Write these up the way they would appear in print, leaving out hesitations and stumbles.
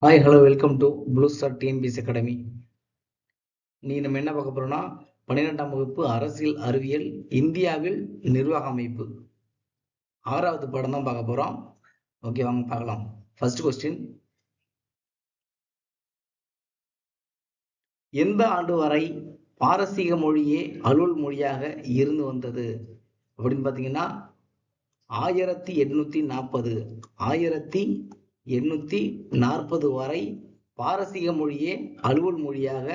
Hi hello welcome to blue star TNPS academy. நீ நம்ம என்ன பார்க்க போறோம்னா 12ஆம் வகுப்பு அரசியல் அறிவியல் இந்தியாவில் நிர்வாக அமைப்பு 6வது பாடம் தான் பார்க்க போறோம். ஓகே, வாங்க பார்க்கலாம். ஃபர்ஸ்ட் கொஸ்டின், எந்த ஆண்டு வரை பாரசீக மொழியே அலுவல் மொழியாக இருந்து வந்தது அப்படின்னு பார்த்தீங்கன்னா 1840 1840 வரை பாரசீக மொழியே அலுவல் மொழியாக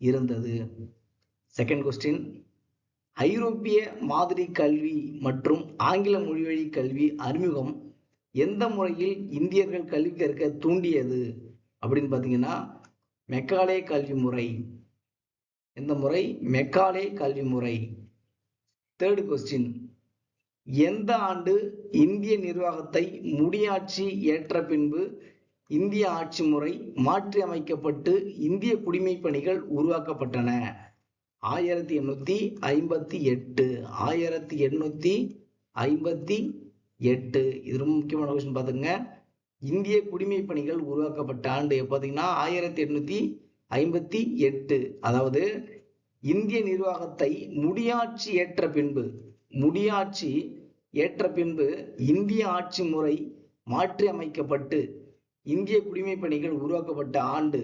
இருந்தது. செகண்ட் கொஸ்டின், ஐரோப்பிய மாதிரி கல்வி மற்றும் ஆங்கில மொழிவழி கல்வி அறிமுகம் எந்த முறையில் இந்தியர்கள் கல்வி கற்க தூண்டியது அப்படின்னு பார்த்தீங்கன்னா மெக்காலே கல்வி முறை. எந்த முறை? மெக்காலே கல்வி முறை. தேர்ட் கொஸ்டின், எந்த ஆண்டு இந்திய நிர்வாகத்தை முடியாட்சி ஏற்ற பின்பு இந்திய ஆட்சி முறை மாற்றி அமைக்கப்பட்டு இந்திய குடிமை பணிகள் உருவாக்கப்பட்டன? 1858. 1858. இது ரொம்ப முக்கியமான கொஸ்டின் பாத்துங்க. இந்திய குடிமை பணிகள் உருவாக்கப்பட்ட ஆண்டு பார்த்தீங்கன்னா 1858. அதாவது இந்திய நிர்வாகத்தை முடியாட்சி ஏற்ற பின்பு இந்திய ஆட்சி முறை மாற்றி அமைக்கப்பட்டு இந்திய குடிமை பணிகள் உருவாக்கப்பட்ட ஆண்டு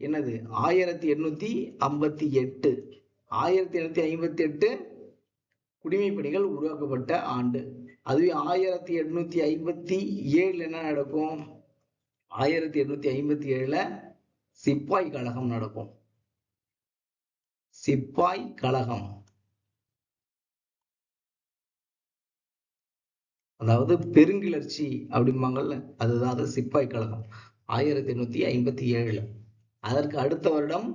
என்னது? 1858. 1858 குடிமை பணிகள் உருவாக்கப்பட்ட ஆண்டு. அதுவே 1857 என்ன நடக்கும்? 1857 சிப்பாய் கழகம் நடக்கும். சிப்பாய் கழகம், அதாவது பெருங்கிளர்ச்சி அப்படிம்பாங்கல்ல, அதுதான் அது சிப்பாய் கழகம் 1857. அதற்கு அடுத்த வருடம்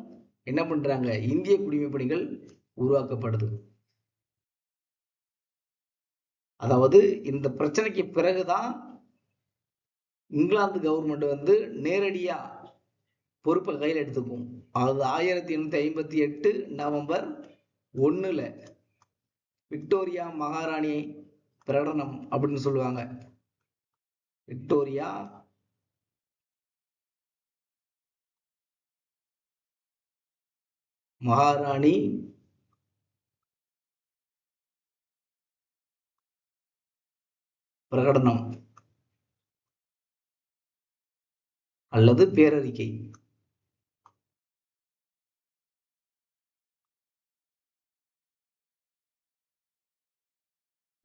என்ன பண்றாங்க? இந்திய குடிமை பணிகள் உருவாக்கப்படுது. அதாவது இந்த பிரச்சனைக்கு பிறகுதான் இங்கிலாந்து கவர்மெண்ட் நேரடியா பொறுப்பை கையில் எடுத்துக்கும். அது 1858 நவம்பர் 1 விக்டோரியா மகாராணி பிரகடனம் அப்படின்னு சொல்லுவாங்க. விக்டோரியா மகாராணி பிரகடனம் அல்லது பேரறிக்கை.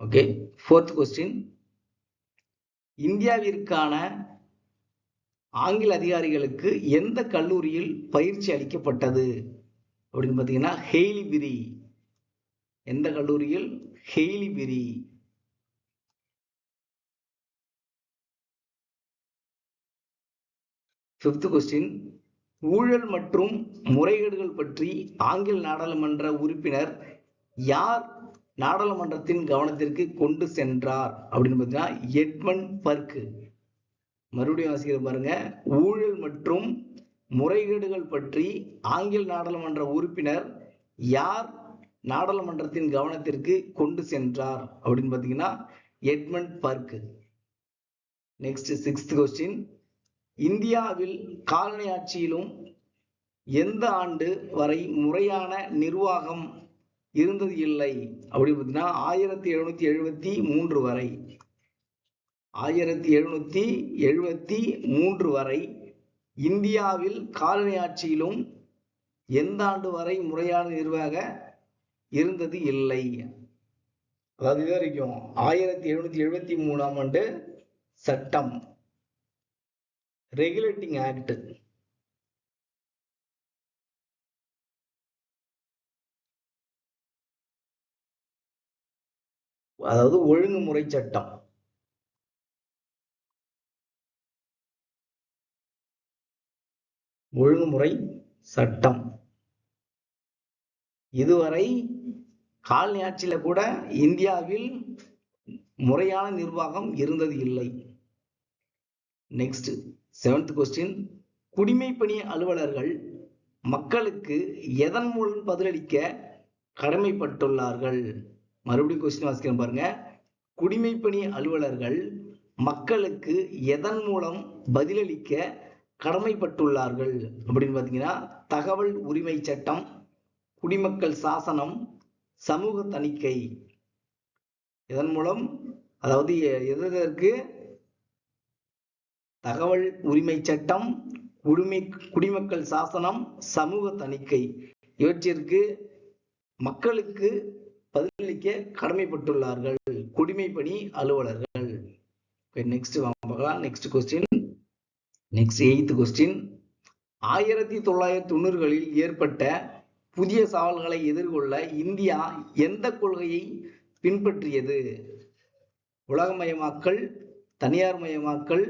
ஓகே, ஃபோர்த் கொஸ்டின், இந்தியாவிற்கான ஆங்கில அதிகாரிகளுக்கு எந்த கல்லூரியில் பயிற்சி அளிக்கப்பட்டது அப்படின்னு பார்த்தீங்கன்னா ஹெய்லிபிரி. எந்த கல்லூரியில்? ஹெய்லிபிரி. ஃபிஃப்த் கொஸ்டின், ஊழல் மற்றும் முறைகேடுகள் பற்றி ஆங்கில நாடாளுமன்ற உறுப்பினர் யார் நாடாளுமன்றத்தின் கவனத்திற்கு கொண்டு சென்றார் அப்படின்னு பார்த்தீங்கன்னா எட்மண்ட் பர்க். மறுபடியும் வாசிக்கிற பாருங்க. ஊழல் மற்றும் முறைகேடுகள் பற்றி ஆங்கில நாடாளுமன்ற உறுப்பினர் யார் நாடாளுமன்றத்தின் கவனத்திற்கு கொண்டு சென்றார் அப்படின்னு பார்த்தீங்கன்னா Edmund Burke. Next sixth question, இந்தியாவில் காலனி ஆட்சியிலும் எந்த ஆண்டு வரை முறையான நிர்வாகம் இருந்தது இல்லை அப்படின்னு பார்த்தீங்கன்னா 1773 வரை. 1773 வரை இந்தியாவில் காலனி ஆட்சியிலும் எந்த ஆண்டு வரை முறையான நிர்வாகம் இருந்தது இல்லை. அதாவது இது வரைக்கும் 1773ஆம் ஆண்டு சட்டம், ரெகுலேட்டிங் ஆக்ட். அதாவது ஒழுங்குமுறை சட்டம். ஒழுங்குமுறை சட்டம். இதுவரை காலனி ஆட்சியில கூட இந்தியாவில் முறையான நிர்வாகம் இருந்தது இல்லை. நெக்ஸ்ட் செவன்த் கொஸ்டின், குடிமை பணி அலுவலர்கள் மக்களுக்கு எதன் மூலம் பதிலளிக்க கடமைப்பட்டுள்ளார்கள்? மறுபடியும் கொஸ்டின் வாசிக்கிறேன் பாருங்க. குடிமை பணி அலுவலர்கள் மக்களுக்கு எதன் மூலம் பதிலளிக்க கடமைப்பட்டுள்ளார்கள் அப்படின்னு பாத்தீங்கன்னா தகவல் உரிமை சட்டம், குடிமக்கள் சாசனம், சமூக தணிக்கை. இதன் மூலம் அதாவது எதற்கு தகவல் உரிமை சட்டம், குடிமக்கள் சாசனம், சமூக தணிக்கை இவற்றிற்கு மக்களுக்கு பதிலளிக்க கடமைப்பட்டுள்ளார்கள் குடிமைப்பணி அலுவலர்கள். நெக்ஸ்ட் பார்க்கலாம். Next question, next 8th question. 1990களில் ஏற்பட்ட புதிய சவால்களை எதிர்கொள்ள இந்தியா எந்த கொள்கையை பின்பற்றியது? உலகமயமாக்கல், தனியார் மயமாக்கல்,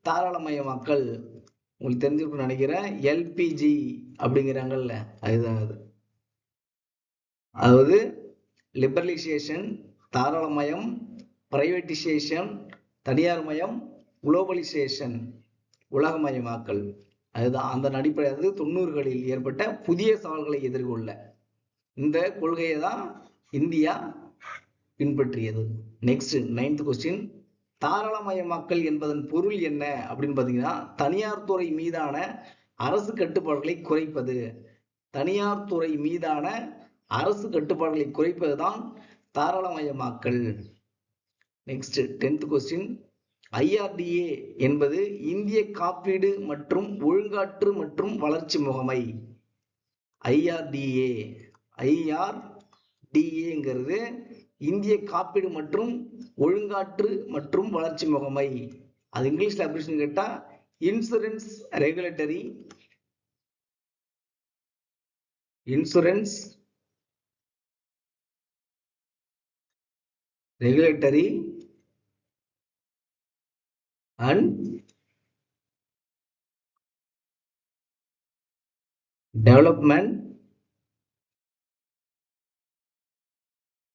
தாராளமயமாக்கல். உங்களுக்கு தெரிஞ்சிருக்குன்னு நினைக்கிறேன். எல்பிஜி அப்படிங்கிறாங்கல்ல, அதுதான் அது. அதாவது லிபரலைசேஷன், தாராளமயம், பிரைவேட்டைசேஷன், தனியார் மயம், குளோபலைசேஷன், உலகமயமாக்கல். அதுதான் அந்த அடிப்படை. அது 90களில் ஏற்பட்ட புதிய சவால்களை எதிர்கொள்ள இந்த கொள்கையை தான் இந்தியா பின்பற்றியது. Next 9th question. தாராளமயமாக்கல் என்பதன் பொருள் என்ன அப்படின்னு பாத்தீங்கன்னா தனியார் துறை மீதான அரசு கட்டுப்பாடுகளை குறைப்பது. தனியார் துறை மீதான அரசு கட்டுப்பாடுகளை குறைப்பதுதான் தாராளமயமாக்கல். Next 10th question. IRDA என்பது இந்திய காப்பீடு மற்றும் ஒழுங்காற்று மற்றும் வளர்ச்சி முகமை. IRDAங்கிறது இந்திய காப்பீடு மற்றும் ஒழுங்காற்று மற்றும் வளர்ச்சி முகமை. அது இங்கிலீஷ்ல அப்ரிஷன் கேட்டா insurance regulatory and development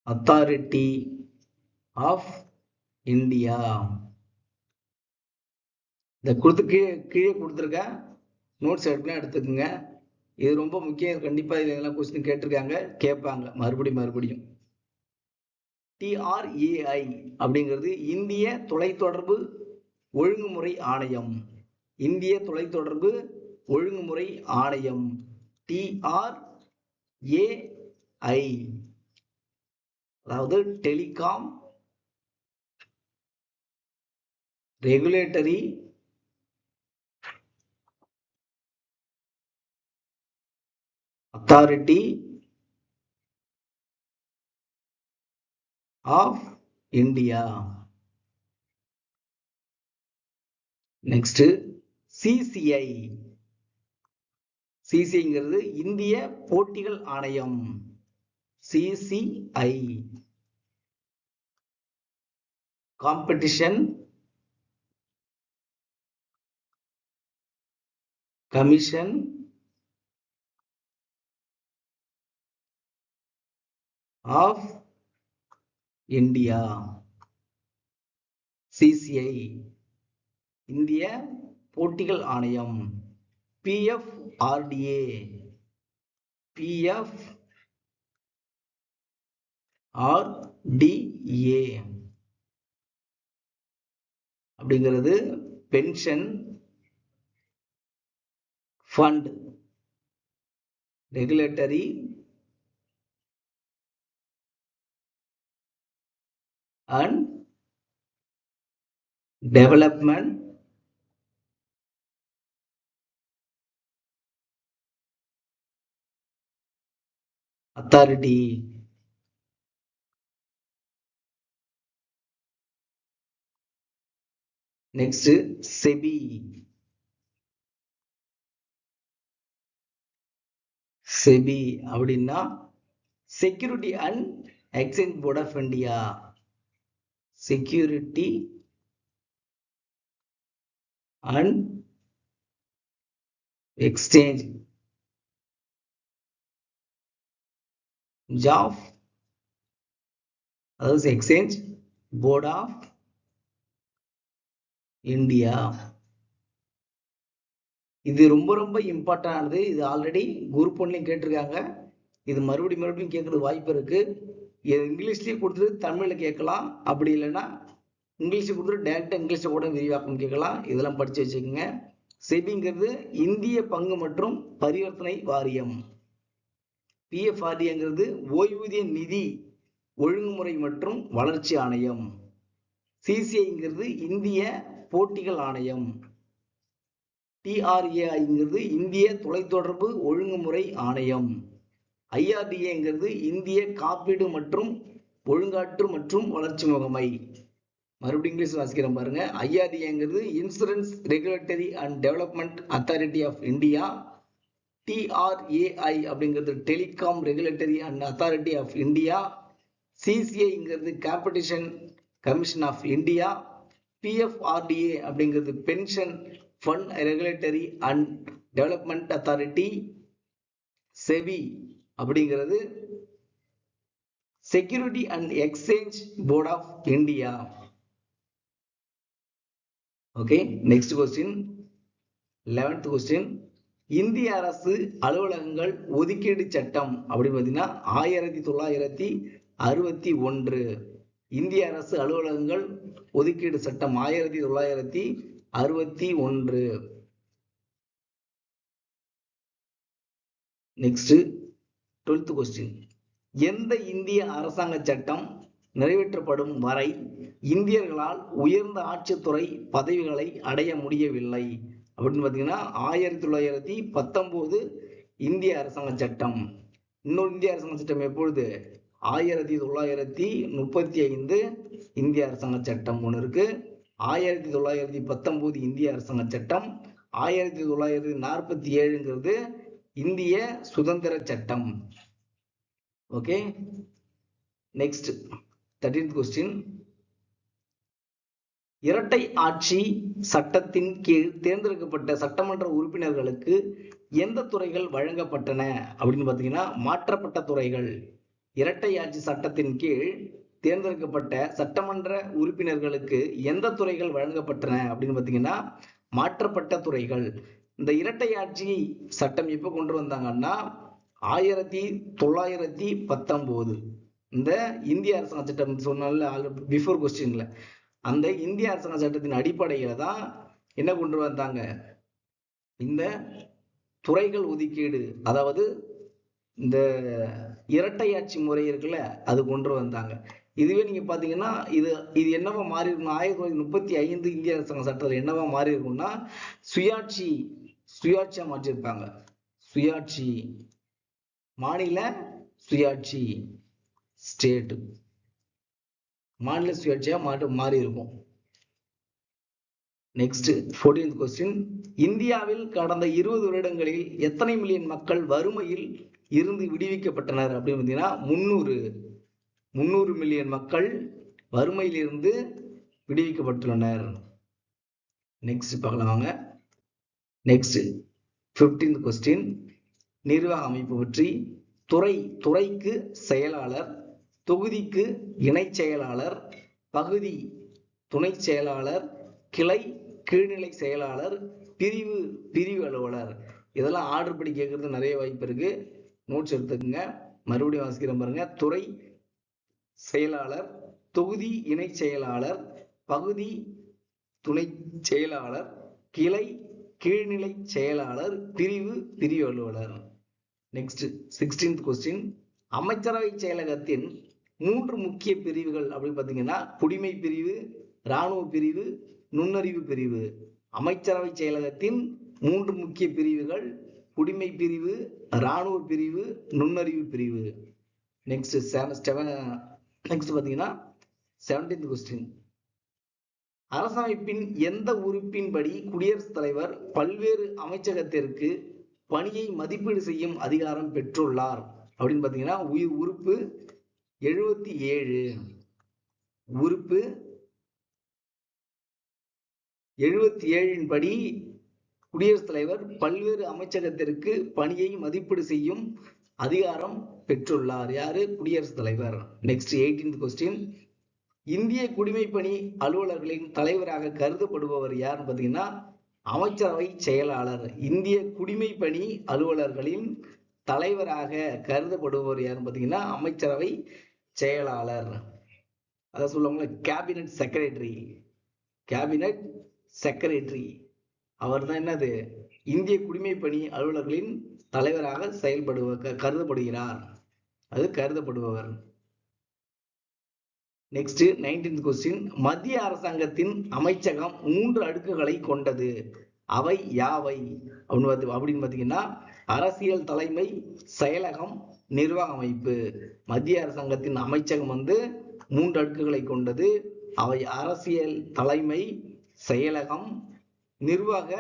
authority of India. இந்த கீழே கொடுத்துருக்க நோட்ஸ் எடுத்துக்கோங்க. இது ரொம்ப முக்கியம். கண்டிப்பா இதெல்லாம் கொஸ்டின் கேட்டிருக்காங்க, கேட்பாங்க மறுபடியும். TRAI அப்படிங்கிறது இந்திய தொலைத்தொடர்பு ஒழுங்குமுறை ஆணையம். இந்திய தொலைத்தொடர்பு ஒழுங்குமுறை ஆணையம் TRAI, அதாவது telecom regulatory authority of India. Next CCI. CCIங்கிறது இந்திய போட்டிகள் ஆணையம். CCI competition commission of India. CCI இந்திய போட்டிகள் ஆணையம். PFRDA அப்படிங்கிறது pension fund regulatory and development authority. Next SEBI. SEBI அப்படின்னா security and exchange board of India. Security and exchange of, அதாவது எக்ஸ்சேஞ்ச் போர்ட் ஆஃப் இந்தியா. இது ரொம்ப இம்பார்ட்டன்டானது. இது ஆல்ரெடி குரூப் 1லையும் கேட்டிருக்காங்க. இது மறுபடியும் கேட்கறது வாய்ப்பு இருக்கு. இங்கிலீஷ்லயும் கொடுத்துட்டு தமிழ்ல கேட்கலாம். அப்படி இல்லைன்னா இங்கிலீஷ் கொடுத்துட்டு டைரக்டா இங்கிலீஷ்ல கூட விரிவாக்கம் கேட்கலாம். இதெல்லாம் படிச்சு வச்சுக்கோங்க. செபிங்கிறது இந்திய பங்கு மற்றும் பரிவர்த்தனை வாரியம். பிஎஃப்ஆர்டிஏங்கிறது ஓய்வூதிய நிதி ஒழுங்குமுறை மற்றும் வளர்ச்சி ஆணையம். சிசிஐங்கிறது இந்திய போட்டிகள் ஆணையம். டிஆர்ஏஐங்கிறது இந்திய தொலைத்தொடர்பு ஒழுங்குமுறை ஆணையம். ஐஆர்டிஏங்கிறது இந்திய காப்பீடு மற்றும் ஒழுங்காற்று மற்றும் வளர்ச்சி முகமை. மறுபடியும் இங்கிலீஷ் வாசிக்கிறேன் பாருங்க. ஐஆர்டிஏங்கிறது insurance regulatory and development authority of India. TRAI அப்படிங்கிறது telecom regulatory and authority of India. சிசிஐங்கிறது competition commission of India. PFRDA அப்படிங்கிறது pension fund regulatory and development authority. SEBI அப்படிங்கிறது security and exchange board of India. Okay, next question, 11th question. இந்திய அரசு அலுவலகங்கள் ஒதுக்கீடு சட்டம் அப்படின்னு பார்த்தீங்கன்னா 1961. இந்திய அரசு அலுவலகங்கள் ஒதுக்கீடு சட்டம் 1961. Next 12th question. எந்த இந்திய அரசாங்க சட்டம் நிறைவேற்றப்படும் வரை இந்தியர்களால் உயர்ந்த ஆட்சித்துறை பதவிகளை அடைய முடியவில்லை அப்படின்னு பார்த்தீங்கன்னா 1919 இந்திய அரசாங்க சட்டம். இன்னொரு இந்திய அரசாங்க சட்டம் எப்பொழுது? 1935 இந்திய அரசாங்க சட்டம் ஒன்று இருக்கு. 1919 இந்திய அரசாங்க சட்டம். 1947ங்கிறது இந்திய சுதந்திர சட்டம். Okay, next 13th question. இரட்டை ஆட்சி சட்டத்தின் கீழ் தேர்ந்தெடுக்கப்பட்ட சட்டமன்ற உறுப்பினர்களுக்கு எந்த துறைகள் வழங்கப்பட்டன அப்படின்னு பார்த்தீங்கன்னா மாற்றப்பட்ட துறைகள். இரட்டை ஆட்சி சட்டத்தின் கீழ் தேர்ந்தெடுக்கப்பட்ட சட்டமன்ற உறுப்பினர்களுக்கு எந்த துறைகள் வழங்கப்பட்டன அப்படின்னு பார்த்தீங்கன்னா மாற்றப்பட்ட துறைகள். இந்த இரட்டை ஆட்சி சட்டம் எப்போ கொண்டு வந்தாங்கன்னா 1919. இந்த இந்திய அரசாங்க சட்டம் சொன்னால பிஃபோர் கொஸ்டின்ல அந்த இந்திய அரசாங்க சட்டத்தின் அடிப்படையில தான் என்ன கொண்டு வந்தாங்க? இந்த துறைகள் ஒதுக்கீடு, அதாவது இந்த இரட்டை ஆட்சி முறை இருக்குல்ல, அது கொண்டு வந்தாங்க. இதுவே நீங்க பாத்தீங்கன்னா இது என்னவா மாறி இருக்கும்? 1935 இந்திய அரசாங்க சட்டத்தில் என்னவா மாறி இருக்கும்னா சுயாட்சியா மாற்றிருப்பாங்க. சுயாட்சி, மாநில சுயாட்சி, ஸ்டேட், மாநில சுயாட்சியா மாறி இருக்கும். Next 14th question. இந்தியாவில் கடந்த 20 வருடங்களில் எத்தனை மில்லியன் மக்கள் வறுமையில் இருந்து விடுவிக்கப்பட்டனர் அப்படின்னு பார்த்தீங்கன்னா 300 மில்லியன் மக்கள் வறுமையில் இருந்து விடுவிக்கப்பட்டுள்ளனர். நெக்ஸ்ட் பார்க்கலாம் வாங்க. Next 15th question. நிர்வாக அமைப்பு பற்றி. துறைக்கு செயலாளர், தொகுதிக்கு இணை செயலாளர், பகுதி துணை செயலாளர், கிளை கீழ்நிலை செயலாளர், பிரிவு அலுவலர். இதெல்லாம் ஆர்டர் படி கேட்கறது நிறைய வாய்ப்பு இருக்கு. நோட்ஸ் எடுத்துக்கோங்க. மறுபடியும் வாசிக்கிறேன் பாருங்க. துறை செயலாளர், தொகுதி இணை செயலாளர், பகுதி துணை செயலாளர், கிளை கீழ்நிலை செயலாளர், பிரிவு அலுவலர். Next 16th question. அமைச்சரவை செயலகத்தின் 3 முக்கிய பிரிவுகள் அப்படின்னு பார்த்தீங்கன்னா குடிமை பிரிவு, இராணுவ பிரிவு, நுண்ணறிவு பிரிவு. அமைச்சரவை செயலகத்தின் 3 முக்கிய பிரிவுகள் குடிமை பிரிவு, இராணுவ பிரிவு, நுண்ணறிவு பிரிவு. நெக்ஸ்ட் பார்த்தீங்கன்னா 17th கொஸ்டின். அரசமைப்பின் எந்த உறுப்பின்படி குடியரசுத் தலைவர் பல்வேறு அமைச்சகத்திற்கு பணியை மதிப்பீடு செய்யும் அதிகாரம் பெற்றுள்ளார் அப்படின்னு பார்த்தீங்கன்னா உறுப்பு 77. உறுப்பு 77 படி குடியரசுத் தலைவர் பல்வேறு அமைச்சகத்திற்கு பணியை மதிப்பீடு செய்யும் அதிகாரம் பெற்றுள்ளார். யாரு? குடியரசுத் தலைவர். Next 18th question. இந்திய குடிமைப்பணி அலுவலர்களின் தலைவராக கருதப்படுபவர் யாருன்னு பார்த்தீங்கன்னா அமைச்சரவை செயலாளர். இந்திய குடிமைப்பணி அலுவலர்களின் தலைவராக கருதப்படுபவர் யாருன்னு பார்த்தீங்கன்னா அமைச்சரவை செயலாளர். அதான் சொல்லுவாங்களே கேபினட் செக்ரட்டரி. அவர் தான் என்னது இந்திய குடிமைப்பணி அலுவலர்களின் தலைவராக கருதப்படுகிறார். அது கருதப்படுபவர். Next 19th question. மத்திய அரசாங்கத்தின் அமைச்சகம் 3 அடுக்குகளை கொண்டது. அவை யாவை அப்படின்னு பாத்தீங்கன்னா அரசியல் தலைமை, செயலகம், நிர்வாக அமைப்பு. மத்திய அரசாங்கத்தின் அமைச்சகம் 3 அடுக்குகளை கொண்டது. அவை அரசியல் தலைமை, செயலகம், நிர்வாக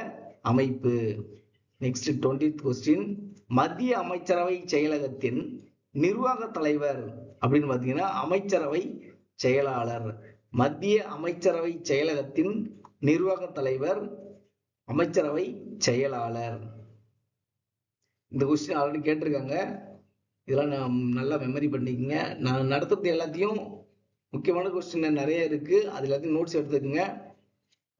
அமைப்பு. Next 20th question. மத்திய அமைச்சரவை செயலகத்தின் நிர்வாக தலைவர் அப்படின்னு பாத்தீங்கன்னா அமைச்சரவை செயலாளர். மத்திய அமைச்சரவை செயலகத்தின் நிர்வாக தலைவர், அமைச்சரவை செயலாளர். இந்த கொஸ்டின் ஆல்ரெடி கேட்டிருக்காங்க. இதெல்லாம் நல்லா மெமரி பண்ணிக்கங்க. நான் நடத்துறது எல்லாத்தையும் முக்கியமான கொஸ்டின் நிறைய இருக்கு. அது எல்லாத்தையும் நோட்ஸ் எடுத்துக்கோங்க.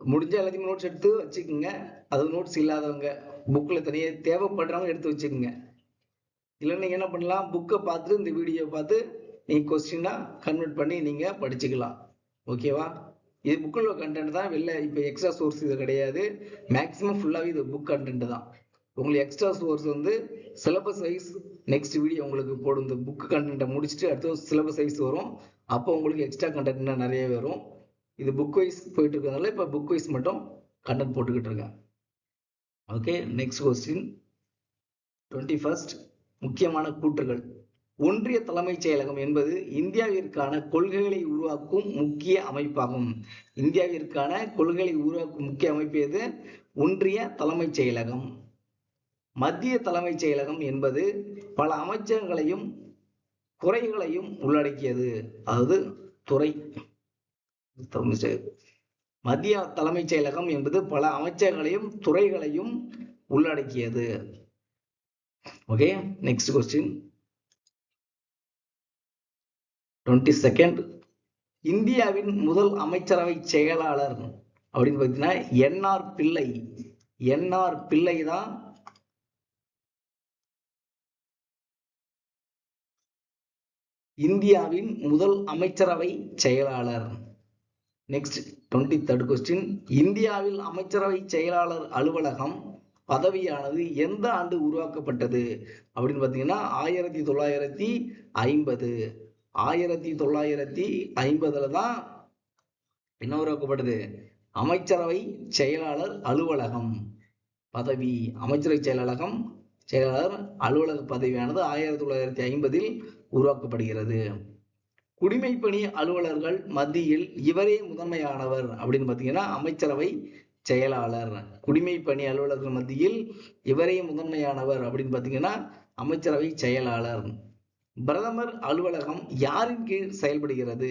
முடிஞ்ச எல்லாத்தையும் நோட்ஸ் எடுத்து வச்சுக்கோங்க. அது நோட்ஸ் இல்லாதவங்க புக்கில் தனியாக தேவைப்படுறவங்க எடுத்து வச்சுக்கோங்க. இல்லைன்னா நீங்கள் என்ன பண்ணலாம், புக்கை பார்த்துட்டு இந்த வீடியோ பார்த்து நீங்கள் கொஸ்டினாக கன்வெர்ட் பண்ணி நீங்கள் படிச்சுக்கலாம். ஓகேவா? இது புக்கில் கண்டென்ட் தான். வெளில இப்போ எக்ஸ்ட்ரா சோர்ஸ் இது கிடையாது. மேக்ஸிமம் ஃபுல்லாகவே இது புக் கண்டென்ட் தான். உங்களுக்கு extra source syllabus wise next video உங்களுக்கு போடும். இந்த புக் கண்டென்ட்டை முடிச்சுட்டு அடுத்து சிலபஸ் வைஸ் வரும். அப்போ உங்களுக்கு எக்ஸ்ட்ரா கண்டென்ட்னா நிறைய வரும். இது புக் வைஸ் போயிட்டு இருக்கிறதுனால இப்போ புக் வைஸ் மட்டும் கண்டென்ட் போட்டுக்கிட்டு இருக்கேன். Okay, next question 21st. முக்கியமான கூற்றுகள். ஒன்றிய தலைமைச் செயலகம் என்பது இந்தியாவிற்கான கொள்கைகளை உருவாக்கும் முக்கிய அமைப்பாகும். இந்தியாவிற்கான கொள்கைகளை உருவாக்கும் முக்கிய அமைப்பு எது? ஒன்றிய தலைமைச் செயலகம். மத்திய தலைமைச் செயலகம் என்பது பல அமைச்சகங்களையும் துறைகளையும் உள்ளடக்கியது. அதாவது துறை. மத்திய தலைமைச் செயலகம் என்பது பல அமைச்சகங்களையும் துறைகளையும் உள்ளடக்கியது. Okay, next question 22nd. இந்தியாவின் முதல் அமைச்சரவை செயலாளர் அப்படின்னு பார்த்தீங்கன்னா என்ஆர் பிள்ளை. என்ஆர் பிள்ளை தான் இந்தியாவின் முதல் அமைச்சரவை செயலாளர். Next 23rd question. இந்தியாவில் அமைச்சரவை செயலாளர் அலுவலகம் பதவியானது எந்த ஆண்டு உருவாக்கப்பட்டது அப்படின்னு பார்த்தீங்கன்னா 1950. 1950 தான் என்ன உருவாக்கப்பட்டது? அமைச்சரவை செயலாளர் அலுவலகம் பதவி. அமைச்சரவை செயலாளர் அலுவலக பதவியானது 1950 உருவாக்கப்படுகிறது. குடிமைப்பணி அலுவலர்கள் மத்தியில் இவரே முதன்மையானவர் அப்படின்னு பார்த்தீங்கன்னா அமைச்சரவை செயலாளர். குடிமைப்பணி அலுவலர்கள் மத்தியில் இவரே முதன்மையானவர் அப்படின்னு பார்த்தீங்கன்னா அமைச்சரவை செயலாளர். பிரதமர் அலுவலகம் யாரின் கீழ் செயல்படுகிறது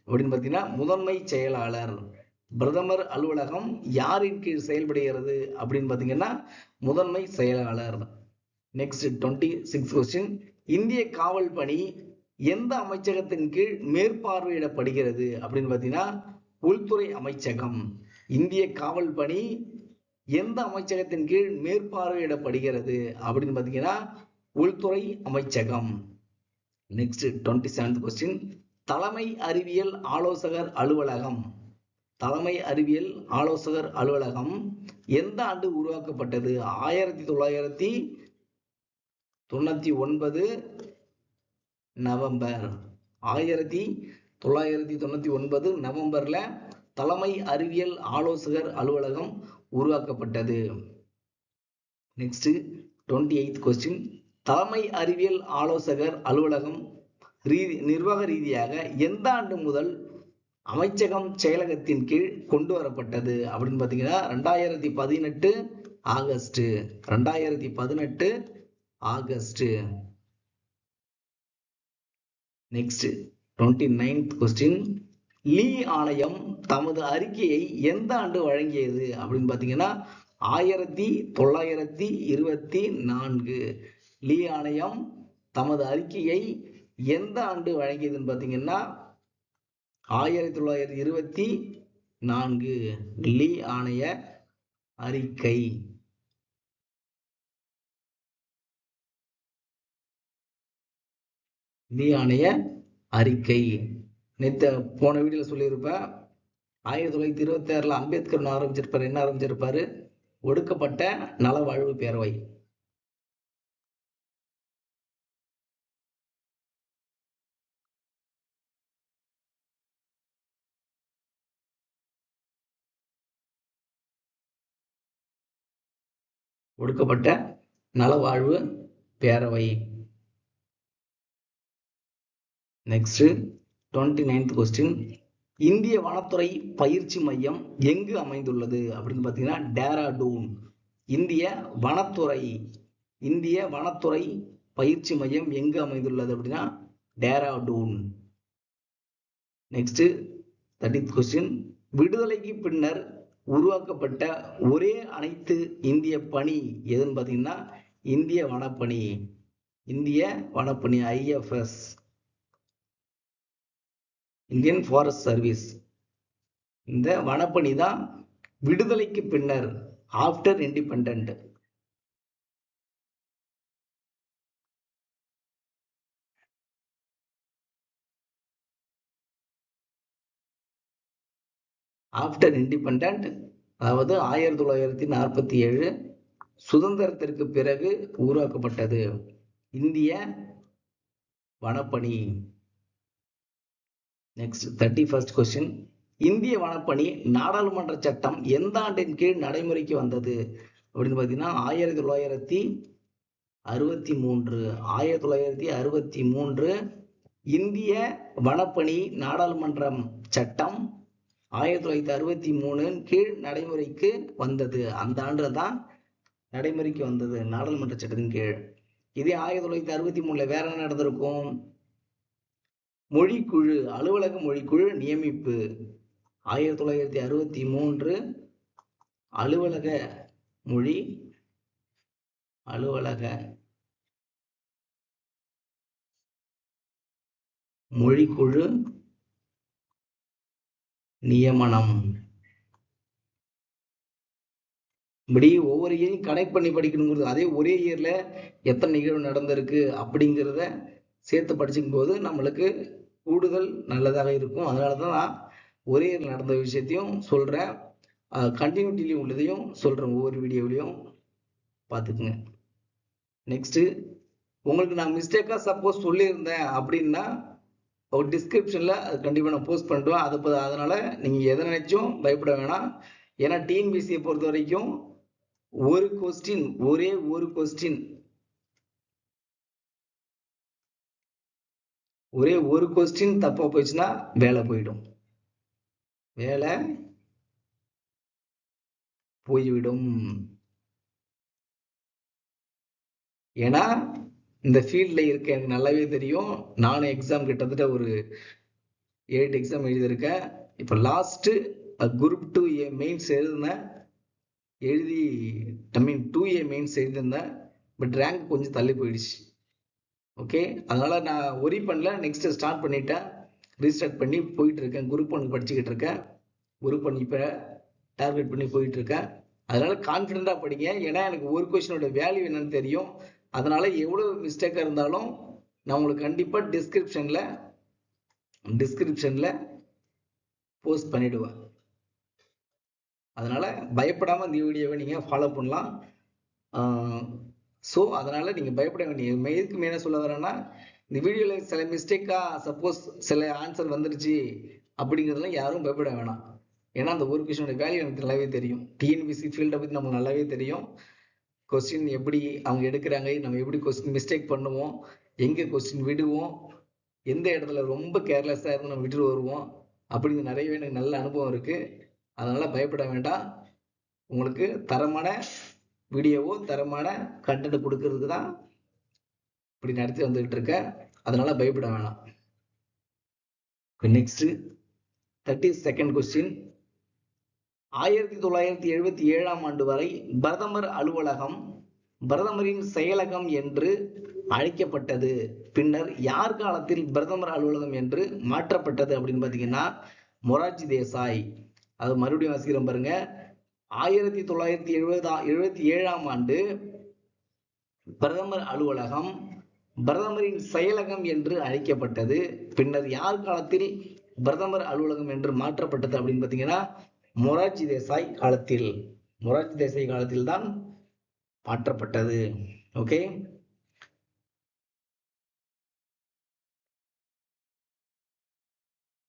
அப்படின்னு பார்த்தீங்கன்னா முதன்மை செயலாளர். பிரதமர் அலுவலகம் யாரின் கீழ் செயல்படுகிறது அப்படின்னு பார்த்தீங்கன்னா முதன்மை செயலாளர். Next 26th question. இந்திய காவல் பணி எந்த அமைச்சகத்தின் கீழ் மேற்பார்வையிடப்படுகிறது அப்படின்னு பார்த்தீங்கன்னா உள்துறை அமைச்சகம். இந்திய காவல் பணி எந்த அமைச்சகத்தின் கீழ் மேற்பார்வையிடப்படுகிறது அப்படின்னு பார்த்தீங்கன்னா உள்துறை அமைச்சகம். Next 27th question. தலைமை அறிவியல் ஆலோசகர் அலுவலகம். தலைமை அறிவியல் ஆலோசகர் அலுவலகம் எந்த ஆண்டு உருவாக்கப்பட்டது? 1999 நவம்பர். 1999 நவம்பர்ல தலைமை அறிவியல் ஆலோசகர் அலுவலகம் உருவாக்கப்பட்டது. Next 28th question. தலைமை அறிவியல் ஆலோசகர் அலுவலகம் நிர்வாக ரீதியாக எந்த ஆண்டு முதல் அமைச்சகம் செயலகத்தின் கீழ் கொண்டு வரப்பட்டது அப்படின்னு பார்த்தீங்கன்னா 2018 August. 2018 August. Next 29th question. Lee ஆணையம் தமது அறிக்கையை எந்த ஆண்டு வழங்கியது அப்படின்னு பார்த்தீங்கன்னா 1924. லீ ஆணையம் தமது அறிக்கையை எந்த ஆண்டு வழங்கியதுன்னு பார்த்தீங்கன்னா 1924. லீ ஆணைய அறிக்கை. லீ ஆணைய அறிக்கை நேற்று போன வீடியோல சொல்லியிருப்பேன். 1926 அம்பேத்கர் ஆரம்பிச்சிருப்பாரு. என்ன ஆரம்பிச்சிருப்பாரு? ஒடுக்கப்பட்ட நலவாழ்வு பேரவை. ஒடுக்கப்பட்ட நலவாழ்வு பேரவை. Next 29th question. இந்திய வனத்துறை பயிற்சி மையம் எங்கு அமைந்துள்ளது அப்படின்னு பார்த்தீங்கன்னா டேராடூன். இந்திய வனத்துறை பயிற்சி மையம் எங்கு அமைந்துள்ளது அப்படின்னா டேராடூன். Next 30th question. விடுதலைக்கு பின்னர் உருவாக்கப்பட்ட ஒரே அனைத்து இந்திய பணி எதுன்னு பார்த்தீங்கன்னா இந்திய வனப்பணி IFS, இந்தியன் ஃபாரஸ்ட் சர்வீஸ். இந்த வனப்பணி தான் விடுதலைக்கு பின்னர், ஆஃப்டர் இண்டிபெண்டன்ட். ஆஃப்டர் இண்டிபெண்டன்ட் அதாவது 1947 சுதந்திரத்திற்கு பிறகு உருவாக்கப்பட்டது இந்திய வனப்பணி. Next 31st question. இந்திய வனப்பணி நாடாளுமன்ற சட்டம் எந்த ஆண்டின் கீழ் நடைமுறைக்கு வந்தது அப்படின்னு பார்த்தீங்கன்னா 1963. இந்திய வனப்பணி நாடாளுமன்றம் சட்டம் 1963 கீழ் நடைமுறைக்கு வந்தது. அந்த ஆண்டு தான் நடைமுறைக்கு வந்தது நாடாளுமன்ற சட்டத்தின் கீழ். இதே 1963 வேற என்ன நடந்திருக்கும்? மொழிக்குழு, அலுவலக மொழிக்குழு நியமிப்பு. 1963 அலுவலக மொழிக்குழு நியமனம். இப்படி ஒவ்வொரு இயரையும் கனெக்ட் பண்ணி படிக்கணுங்கிறது, அதே ஒரே இயர்ல எத்தனை நிகழ்வு நடந்திருக்கு அப்படிங்கிறத சேர்த்து படிச்சுக்கும் போது நம்மளுக்கு கூடுதல் நல்லதாக இருக்கும். அதனாலதான் நான் ஒரே இயர்ல நடந்த விஷயத்தையும் சொல்றேன், கண்டினியூட்டிலையும் உள்ளதையும் சொல்றேன். ஒவ்வொரு வீடியோவிலையும் பார்த்துக்குங்க. நெக்ஸ்ட், உங்களுக்கு நான் மிஸ்டேக்கா சப்போஸ் சொல்லியிருந்தேன் அப்படின்னா ஒரு டிஸ்கிரிப்ஷன்ல அது கண்டிப்பா நான் போஸ்ட் பண்ணிடுவேன். அதனால நீங்க எதை நினைச்சும் பயப்பட வேணாம். ஏன்னா டிஎன்பிசியை பொறுத்த வரைக்கும் ஒரே ஒரு கொஸ்டின் தப்பா போயிடுச்சுன்னா வேலை போய்விடும். ஏன்னா இந்த ஃபீல்ட்ல இருக்க எனக்கு நல்லாவே தெரியும். நானும் எக்ஸாம் கிட்டத்தட்ட ஒரு 8 எக்ஸாம் எழுதியிருக்கேன். இப்போ லாஸ்ட் குரூப் 2A மெயின்ஸ் எழுதினேன். 2A மெயின்ஸ் எழுதியிருந்தேன். பட் ரேங்க் கொஞ்சம் தள்ளி போயிடுச்சு. ஓகே, அதனால நான் ஒரி பண்ணல. நெக்ஸ்ட் ஸ்டார்ட் பண்ணிட்டேன், ரீஸ்டார்ட் பண்ணி போயிட்டு இருக்கேன். குரூப் 1 படிச்சுக்கிட்டு இருக்கேன். குரூப் 1 இப்போ டார்கெட் பண்ணி போயிட்டு இருக்கேன். அதனால கான்ஃபிடென்ட்டா படிங்க. ஏன்னா எனக்கு ஒரு கொஸ்டினோட வேல்யூ என்னன்னு தெரியும். அதனால எவ்வளவு மிஸ்டேக்கா இருந்தாலும் நான் உங்களுக்கு கண்டிப்பா டிஸ்கிரிப்ஷன்ல போஸ்ட் பண்ணிடுவேன். அதனால பயப்படாம இந்த வீடியோவை நீங்க ஃபாலோ பண்ணலாம். ஸோ அதனால நீங்க பயப்பட வேண்டிய எதுக்கு மேல சொல்ல வரேன்னா, இந்த வீடியோல சில மிஸ்டேக்கா சப்போஸ் சில ஆன்சர் வந்துருச்சு அப்படிங்கிறதுலாம் யாரும் பயப்பட வேணாம். ஏன்னா அந்த ஒரு கொஸ்டினோட வேல்யூ எனக்கு நல்லாவே தெரியும். டிஎன்பிசி ஃபீல்டை பத்தி நமக்கு நல்லாவே தெரியும். கொஸ்டின் எப்படி அவங்க எடுக்கிறாங்க, நம்ம எப்படி கொஸ்டின் மிஸ்டேக் பண்ணுவோம், எங்க கொஸ்டின் விடுவோம், எந்த இடத்துல ரொம்ப கேர்லெஸ்ஸா இருந்து நம்ம விட்டுட்டு வருவோம், அப்படிங்கிற நிறையவே எனக்கு நல்ல அனுபவம் இருக்கு. அதனால பயப்பட வேண்டாம். உங்களுக்கு தரமான வீடியோவோ தரமான கண்டென்ட் கொடுக்கறதுக்கு தான் இப்படி நடத்தி வந்துகிட்டு இருக்கேன். அதனால பயப்பட வேணாம். Next 32nd question. 1977 ஆண்டு வரை பிரதமர் அலுவலகம் பிரதமரின் செயலகம் என்று அழைக்கப்பட்டது. பின்னர் யார் காலத்தில் பிரதமர் அலுவலகம் என்று மாற்றப்பட்டது அப்படின்னு பாத்தீங்கன்னா மொரார்ஜி தேசாய். அது மறுபடியும் வாசிக்கிறேன் பாருங்க. 1977 ஆண்டு பிரதமர் அலுவலகம் பிரதமரின் செயலகம் என்று அழைக்கப்பட்டது. பின்னர் யார் காலத்தில் பிரதமர் அலுவலகம் என்று மாற்றப்பட்டது அப்படின்னு பாத்தீங்கன்னா மொரார்ஜி தேசாய் காலத்தில். மொரார்ஜி தேசாய் காலத்தில் தான் மாற்றப்பட்டது. ஓகே,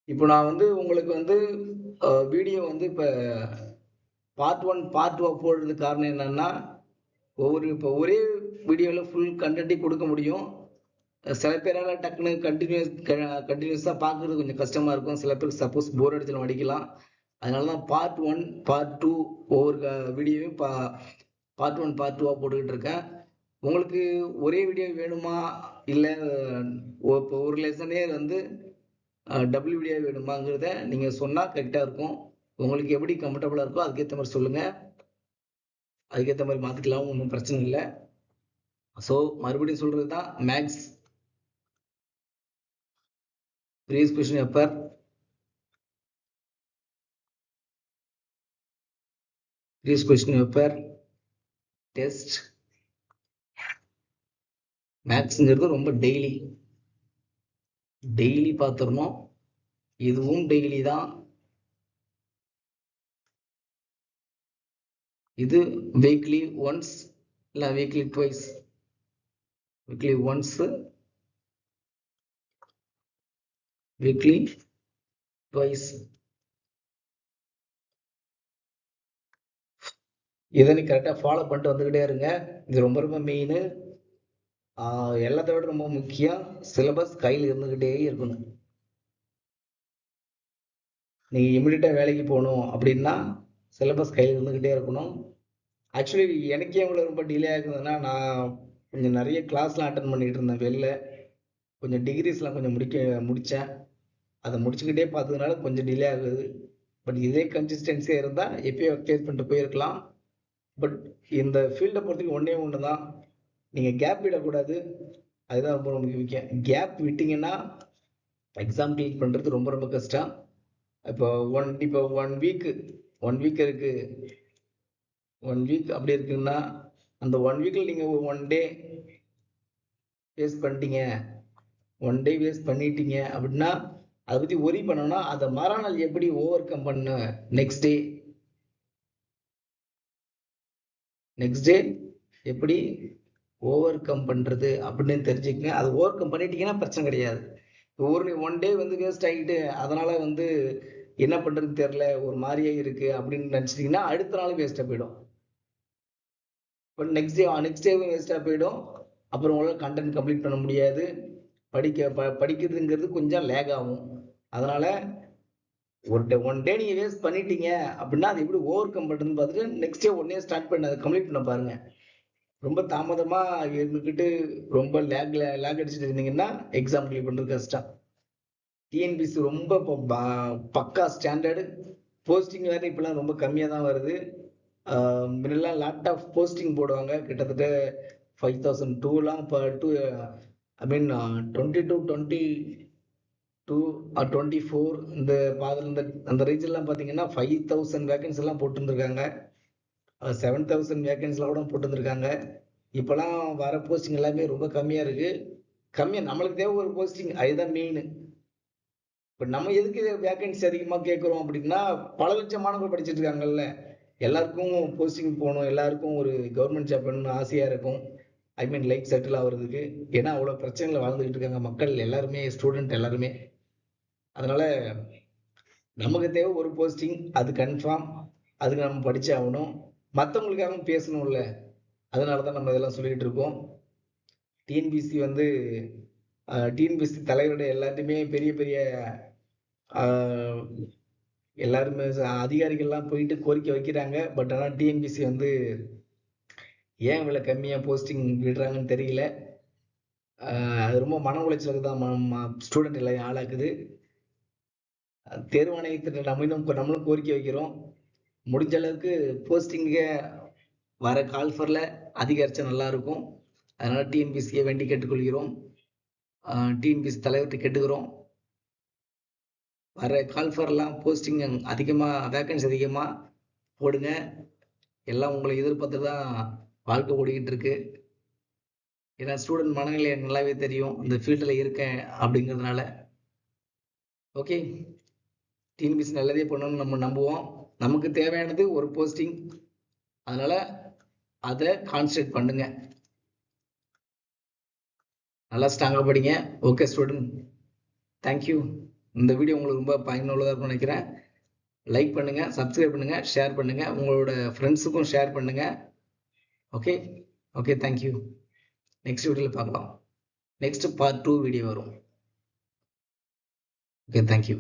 இப்போ நான் வந்து உங்களுக்கு வந்து வீடியோ வந்து இப்போ பார்ட் 1 பார்ட் 2 போடுறதுக்கு காரணம் என்னன்னா, இப்போ ஒரே வீடியோவில் ஃபுல் கண்டென்ட்டையும் கொடுக்க முடியும். சில பேரால் டக்குன்னு கண்டினியூஸாக பார்க்குறது கொஞ்சம் கஷ்டமாக இருக்கும். சில பேருக்கு சப்போஸ் போர் அடிச்சாலும் அடிக்கலாம். அதனால தான் பார்ட் 1 பார்ட் 2 ஒவ்வொரு வீடியோவையும் பார்ட் 1 பார்ட் 2 போட்டுக்கிட்டு இருக்கேன். உங்களுக்கு ஒரே வீடியோ வேணுமா, இல்லை இப்போ ஒரு லெசனே வந்து டபுள் வீடியோ வேணுமாங்கிறத நீங்கள் சொன்னால் கரெக்டாக இருக்கும். உங்களுக்கு எப்படி கம்ஃபர்டபுளாக இருக்கோ அதுக்கேற்ற மாதிரி சொல்லுங்கள். அதுக்கேற்ற மாதிரி மாற்றிக்கலாம், ஒன்றும் பிரச்சனை இல்லை. ஸோ மறுபடியும் சொல்கிறது தான், Max previous question paper, previous question paper test. மேக்ஸ்ங்கிறது ரொம்ப டெய்லி பார்த்துடணும். இதுவும் டெய்லி தான். இது வீக்லி ஒன்ஸ் இல்லை weekly twice, weekly once, weekly twice. இதை நீ கரெக்டாக ஃபாலோ பண்ணிட்டு வந்துக்கிட்டே இருங்க. இது ரொம்ப ரொம்ப மெயின். எல்லாத்த விட ரொம்ப முக்கியம், சிலபஸ் கையில் இருந்துக்கிட்டே இருக்கணும். நீங்கள் இமிடியட்டாக வேலைக்கு போகணும் அப்படின்னா சிலபஸ் கையில் இருந்துக்கிட்டே இருக்கணும். ஆக்சுவலி எனக்கே இவ்வளோ ரொம்ப டிலே ஆகுதுன்னா, நான் கொஞ்சம் நிறைய கிளாஸ்லாம் அட்டன் பண்ணிகிட்டு இருந்தேன் வெளில. கொஞ்சம் டிகிரிஸ்லாம் கொஞ்சம் முடித்தேன். அதை முடிச்சுக்கிட்டே பார்த்ததுனால கொஞ்சம் டிலே ஆகுது. பட் இதே கன்சிஸ்டன்சியாக இருந்தால் எப்பயோ கிளியர் பண்ணிட்டு போயிருக்கலாம். பட் இந்த ஃபீல்டை பொறுத்தவரைக்கும் ஒன்று தான், நீங்கள் கேப் விடக்கூடாது. அதுதான் ரொம்ப முக்கியம். கேப் விட்டிங்கன்னா எக்ஸாம் கிளியர் பண்ணுறது ரொம்ப ரொம்ப கஷ்டம். இப்போ ஒன் வீக் இருக்குது, 1 வீக் அப்படி இருக்குன்னா, அந்த 1 வீக்கில் நீங்கள் 1 டே வேஸ்ட் பண்ணிட்டீங்க, 1 டே வேஸ்ட் பண்ணிட்டீங்க அப்படின்னா அதை பற்றி ஒரி பண்ணோம்னா அதை மறுநாள் எப்படி ஓவர் கம் பண்ண, நெக்ஸ்ட் டே எப்படி ஓவர் கம் பண்ணுறது அப்படின்னு தெரிஞ்சுக்கங்க. அது ஓவர் கம் பண்ணிட்டீங்கன்னா பிரச்சனை கிடையாது. ஒரு 1 டே வந்து வேஸ்ட் ஆகிட்டு அதனால் வந்து என்ன பண்ணுறதுன்னு தெரில, ஒரு மாதிரியே இருக்குது அப்படின்னு நினச்சிட்டிங்கன்னா அடுத்த நாள் வேஸ்ட்டாக போயிடும். பட் நெக்ஸ்ட் டேவும் வேஸ்ட்டாக போயிடும். அப்புறம் உங்களால் கண்டென்ட் கம்ப்ளீட் பண்ண முடியாது. படிக்கிறதுங்கிறது கொஞ்சம் லேக் ஆகும். அதனால் ஒன் டே நீங்கள் வேஸ்ட் பண்ணிட்டீங்க அப்படின்னா அது எப்படி ஓவர் கம் பண்ணுறதுன்னு பார்த்துட்டு நெக்ஸ்ட் டே உடனே ஸ்டார்ட் பண்ணி அதை கம்ப்ளீட் பண்ண பாருங்கள். ரொம்ப தாமதமாக இருந்துக்கிட்டு ரொம்ப லேக் அடிச்சுட்டு இருந்தீங்கன்னா எக்ஸாம் கிளியர் பண்ணுறது கஷ்டம். டிஎன்பிசி ரொம்ப இப்போ பக்கா ஸ்டாண்டர்டு. போஸ்டிங் வேறு இப்போலாம் ரொம்ப கம்மியாக தான் வருது. முன்னெல்லாம் லாட் ஆஃப் போஸ்டிங் போடுவாங்க, கிட்டத்தட்ட 5002லாம் இப்போ ஐ மீன் 22 or 24 இந்த பாதில் அந்த ரீஜன்லாம் பார்த்தீங்கன்னா 5000 வேகன்ஸ் எல்லாம் போட்டுருந்துருக்காங்க. 7000 வேகன்ஸ்லாம் கூட போட்டுருந்துருக்காங்க. இப்போலாம் வர போஸ்டிங் எல்லாமே ரொம்ப கம்மியாக இருக்குது. நம்மளுக்கு தேவை ஒரு போஸ்டிங், அதுதான் மெயின். இப்போ நம்ம எதுக்கு வேகன்சி அதிகமாக கேட்குறோம் அப்படின்னா, பல லட்சம் மாணவர்கள் படிச்சுட்டு இருக்காங்கல்ல, எல்லாருக்கும் போஸ்டிங் போகணும், எல்லாருக்கும் ஒரு கவர்மெண்ட் ஜாப் வேணும்னு ஆசையாக இருக்கும். ஐ மீன் லைஃப் செட்டில் ஆகுறதுக்கு. ஏன்னா அவ்வளோ பிரச்சனைகளை வாழ்ந்துக்கிட்டு இருக்காங்க மக்கள் எல்லாருமே, ஸ்டூடெண்ட் எல்லாருமே. அதனால நமக்கு தேவை ஒரு போஸ்டிங், அது கன்ஃபார்ம். அதுக்கு நம்ம படிச்சே ஆகணும். மற்றவங்களுக்காகவும் பேசணும்ல, அதனால தான் நம்ம இதெல்லாம் சொல்லிக்கிட்டு இருக்கோம். டிஎன்பிசி வந்து டிஎன்பிசி தலைவருடைய எல்லாத்தையுமே பெரிய பெரிய எல்லாருமே அதிகாரிகள்லாம் போயிட்டு கோரிக்கை வைக்கிறாங்க. பட் ஆனால் டிஎன்பிசி வந்து ஏன் இவ்வளோ கம்மியாக போஸ்டிங் விடுறாங்கன்னு தெரியல. அது ரொம்ப மன உளைச்சலுக்கு தான் ஸ்டூடெண்ட் எல்லாம் ஆளாக்குது. தேர்வாணையத்திட்ட நம்மளும் கோரிக்கை வைக்கிறோம். முடிஞ்ச அளவுக்கு போஸ்டிங்கை வர கால்ஃபரில் அதிகரிச்சா நல்லா இருக்கும். அதனால் டிஎன்பிசியை வேண்டி கேட்டுக்கொள்கிறோம். டிஎன்பிசி தலைவர்கிட்ட கேட்டுக்கிறோம், வர கால்ஃபர்லாம் போஸ்டிங் அதிகமாக, வேகன்சி அதிகமாக போடுங்க. எல்லாம் உங்களை எதிர்பார்த்து தான் வாழ்க்கை ஓடிக்கிட்டு இருக்கு. ஏன்னா ஸ்டூடெண்ட் மனநிலை எனக்கு நல்லாவே தெரியும், இந்த ஃபீல்டில் இருக்கேன் அப்படிங்கிறதுனால. ஓகே, டிஎன்பிசி நல்லதே பண்ணணும்னு நம்ம நம்புவோம். நமக்கு தேவையானது ஒரு போஸ்டிங், அதனால அதை கான்சென்ட்ரேட் பண்ணுங்க, நல்லா ஸ்ட்ராங்காக படிங்க. Okay student, thank you. இந்த வீடியோ உங்களுக்கு ரொம்ப பயனுள்ளதாக இருக்கும்னு நினைக்கிறேன். லைக் பண்ணுங்க, சப்ஸ்கிரைப் பண்ணுங்க, ஷேர் பண்ணுங்க, உங்களோட ஃப்ரெண்ட்ஸுக்கும் ஷேர் பண்ணுங்க. Okay okay, thank you. நெக்ஸ்ட் வீடியோவில் பார்க்கலாம். நெக்ஸ்ட் பார்ட் 2 வீடியோ வரும். Okay, thank you.